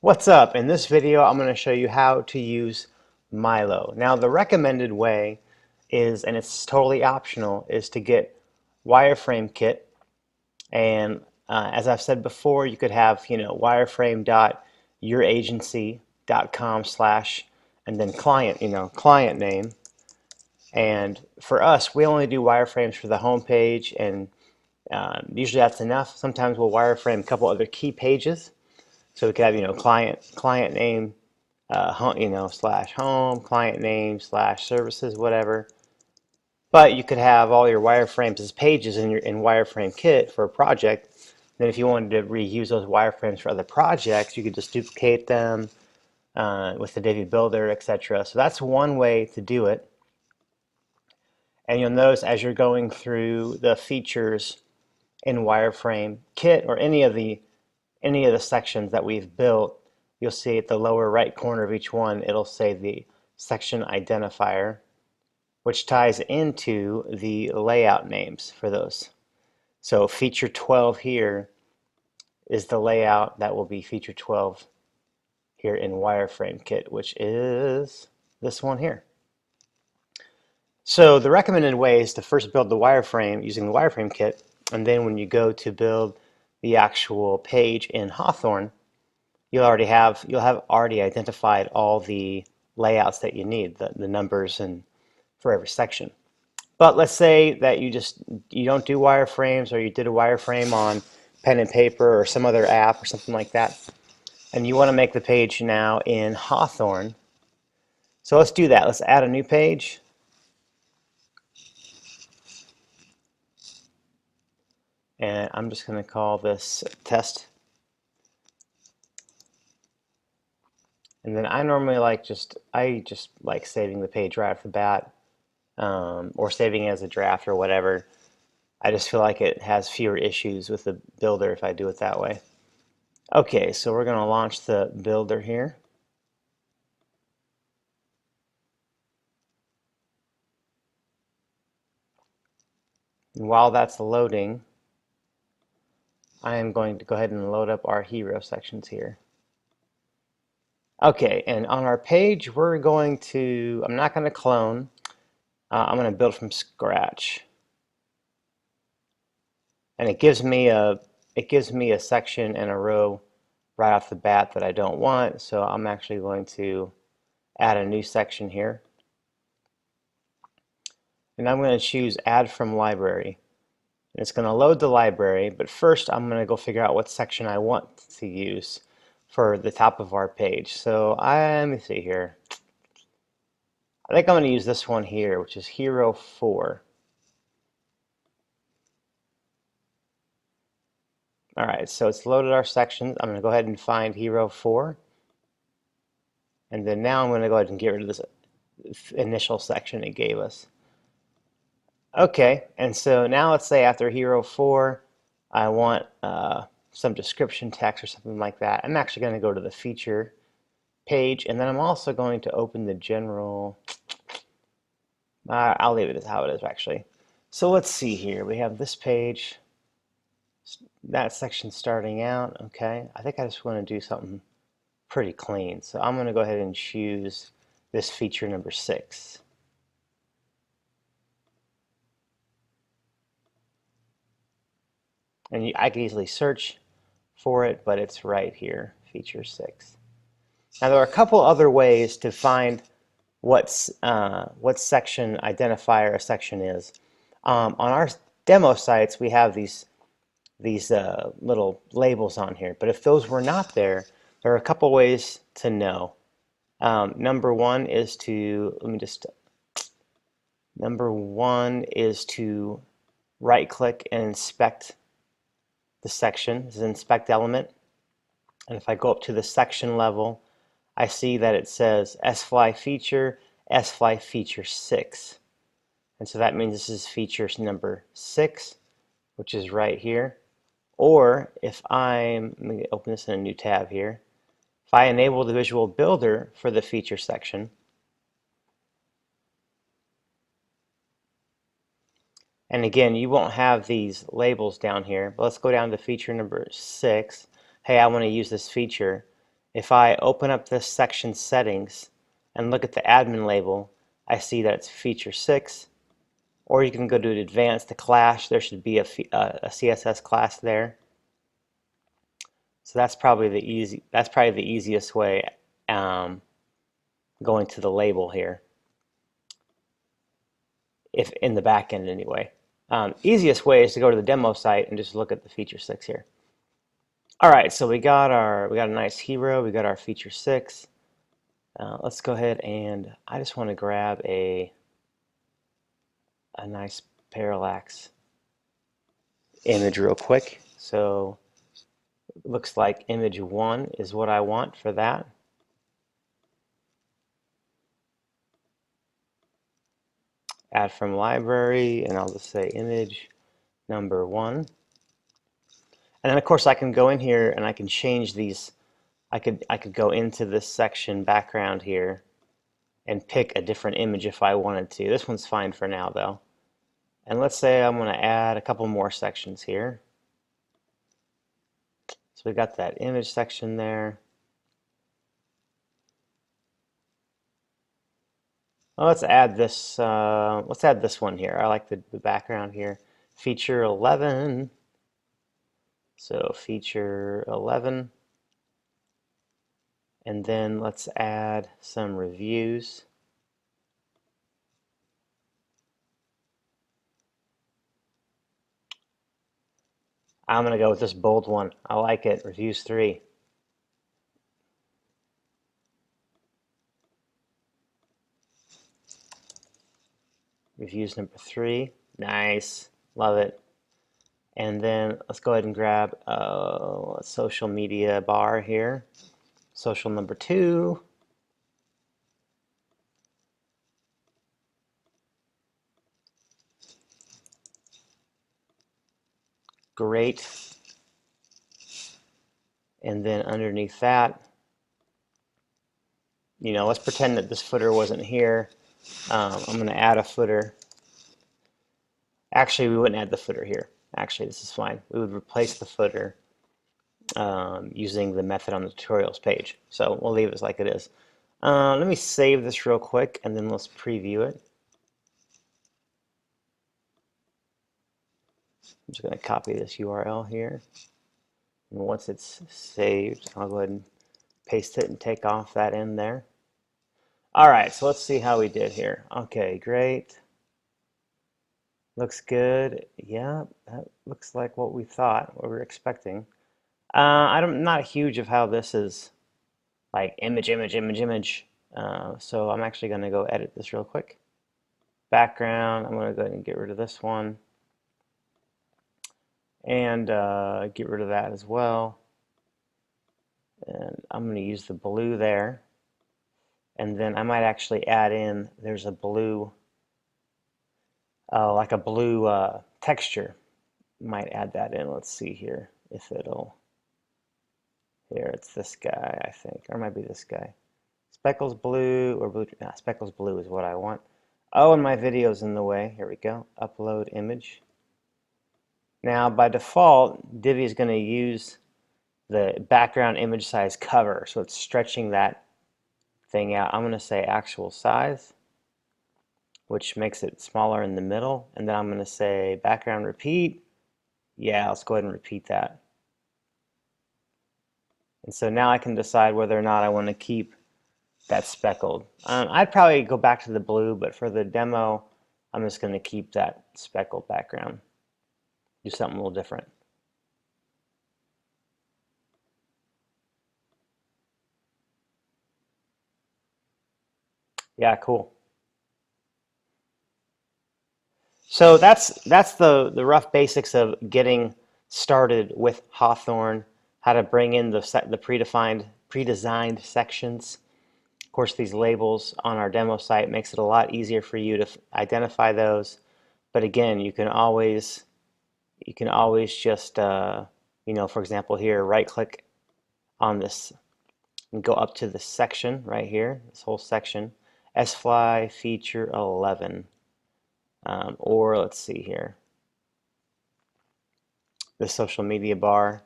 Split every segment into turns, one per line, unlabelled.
What's up? In this video, I'm going to show you how to use Milo. Now, the recommended way is, and it's totally optional, is to get wireframe kit. And as I've said before, you could have, wireframe.youragency.com slash and then client name. And for us, we only do wireframes for the home page, and usually that's enough. Sometimes we'll wireframe a couple other key pages. So we could have, client name, slash home, client name, slash services, whatever. But you could have all your wireframes as pages in wireframe kit for a project. Then if you wanted to reuse those wireframes for other projects, you could just duplicate them with the Divi builder, etc. So that's one way to do it. And you'll notice as you're going through the features in wireframe kit or any of the sections that we've built, you'll see at the lower right corner of each one, it'll say the section identifier, which ties into the layout names for those. So feature 12 here is the layout that will be feature 12 here in wireframe kit, which is this one here. So the recommended way is to first build the wireframe using the wireframe kit, and then when you go to build the actual page in Hawthorne, you'll have already identified all the layouts that you need, the numbers and for every section. But let's say that you don't do wireframes, or you did a wireframe on pen and paper or some other app or something like that, and you want to make the page now in Hawthorne. So let's do that. Let's add a new page. And I'm just going to call this test. And then I normally I just like saving the page right off the bat, or saving it as a draft or whatever. I just feel like it has fewer issues with the builder if I do it that way. Okay, so we're going to launch the builder here. And while that's loading, I am going to go ahead and load up our hero sections here. Okay, and on our page, I'm not going to clone. I'm going to build from scratch. And it gives me a section and a row right off the bat that I don't want, so I'm actually going to add a new section here. And I'm going to choose add from library. And it's going to load the library, but first I'm going to go figure out what section I want to use for the top of our page. So let me see here. I think I'm going to use this one here, which is Hero 4. All right, so it's loaded our sections. I'm going to go ahead and find Hero 4. And then now I'm going to go ahead and get rid of this initial section it gave us. Okay, and so now let's say after Hero 4, I want some description text or something like that. I'm actually going to go to the feature page, and then I'm also going to open the general. I'll leave it as how it is actually. So let's see here. We have this page, that section starting out. Okay, I think I just want to do something pretty clean. So I'm going to go ahead and choose this feature number 6. And I could easily search for it, but it's right here, feature 6. Now there are a couple other ways to find what section identifier a section is. On our demo sites, we have these little labels on here, but if those were not there, there are a couple ways to know. Number one is to right-click and inspect the section. This is inspect element, and if I go up to the section level, I see that it says SFly feature 6, and so that means this is feature number 6, which is right here. Or if let me open this in a new tab here. If I enable the visual builder for the feature section, and again, you won't have these labels down here, but let's go down to feature number 6. Hey, I want to use this feature. If I open up this section settings and look at the admin label, I see that it's feature 6, or you can go to advanced to class. There should be a CSS class there. So that's probably the easiest way going to the label here, if in the back end anyway. Easiest way is to go to the demo site and just look at the feature 6 here. All right, so we got a nice hero, we got our feature 6. Let's go ahead and I just want to grab a nice parallax image real quick. So it looks like image 1 is what I want for that. Add from library, and I'll just say image number 1. And then of course I can go in here and I can change these. I could go into this section background here and pick a different image if I wanted to. This one's fine for now though. And let's say I'm going to add a couple more sections here. So we got that image section there. Well, let's add this one here. I like the background here. Feature 11. So feature 11. And then let's add some reviews. I'm going to go with this bold one. I like it. Reviews 3. Reviews number 3. Nice. Love it. And then let's go ahead and grab a social media bar here. Social number 2. Great. And then underneath that, let's pretend that this footer wasn't here. I'm going to add a footer. Actually, we wouldn't add the footer here. Actually, this is fine. We would replace the footer using the method on the tutorials page. So we'll leave it like it is. Let me save this real quick, and then let's preview it. I'm just going to copy this URL here. And once it's saved, I'll go ahead and paste it and take off that end there. All right, so let's see how we did here. Okay, great. Looks good. Yeah, that looks like what we thought, what we were expecting. I'm not huge of how this is like image. So I'm actually going to go edit this real quick. Background, I'm going to go ahead and get rid of this one. And get rid of that as well. And I'm going to use the blue there. And then I might actually add in, there's a blue, like a blue texture. Might add that in. Let's see here if it'll. Here, it's this guy, I think, or it might be this guy. Speckles blue or blue. Nah, Speckles blue is what I want. Oh, and my video's in the way. Here we go. Upload image. Now, by default, Divi is going to use the background image size cover, so it's stretching that thing out. I'm going to say actual size, which makes it smaller in the middle, and then I'm going to say background repeat. Yeah, let's go ahead and repeat that. And so now I can decide whether or not I want to keep that speckled. I'd probably go back to the blue, but for the demo, I'm just going to keep that speckled background. Do something a little different. Yeah, cool. So that's the rough basics of getting started with Hawthorne, how to bring in the pre-designed sections. Of course, these labels on our demo site makes it a lot easier for you to identify those. But again, you can always just for example here, right click on this and go up to this section right here, this whole section, SFly feature 11. Or let's see here, the social media bar,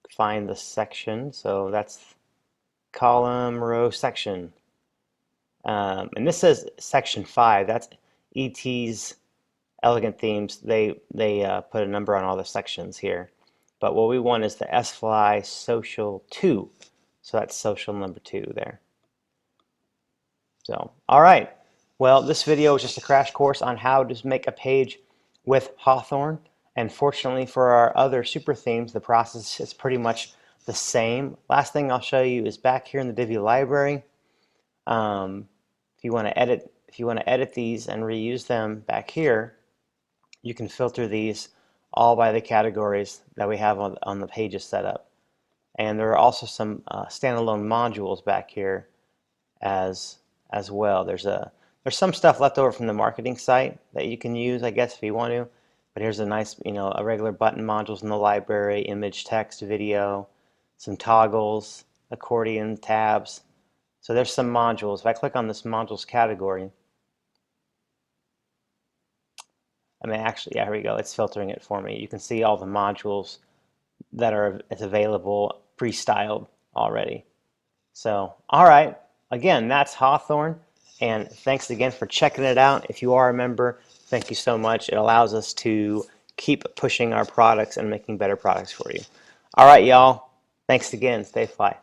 find the section. So that's column, row, section. And this says section 5. That's ET's Elegant Themes. They put a number on all the sections here. But what we want is the SFly Social 2. So that's social number 2 there. So, all right. Well, this video is just a crash course on how to make a page with Hawthorne. And fortunately for our other super themes, the process is pretty much the same. Last thing I'll show you is back here in the Divi library. If you want to edit these and reuse them back here, you can filter these all by the categories that we have on the pages set up. And there are also some standalone modules back here as well. There's some stuff left over from the marketing site that you can use, I guess, if you want to. But here's a nice, a regular button modules in the library, image, text, video, some toggles, accordion, tabs. So there's some modules. If I click on this modules category, actually, yeah, here we go. It's filtering it for me. You can see all the modules that are available pre-styled already. So, all right. Again, that's Hawthorne. And thanks again for checking it out. If you are a member, thank you so much. It allows us to keep pushing our products and making better products for you. All right, y'all. Thanks again. Stay fly.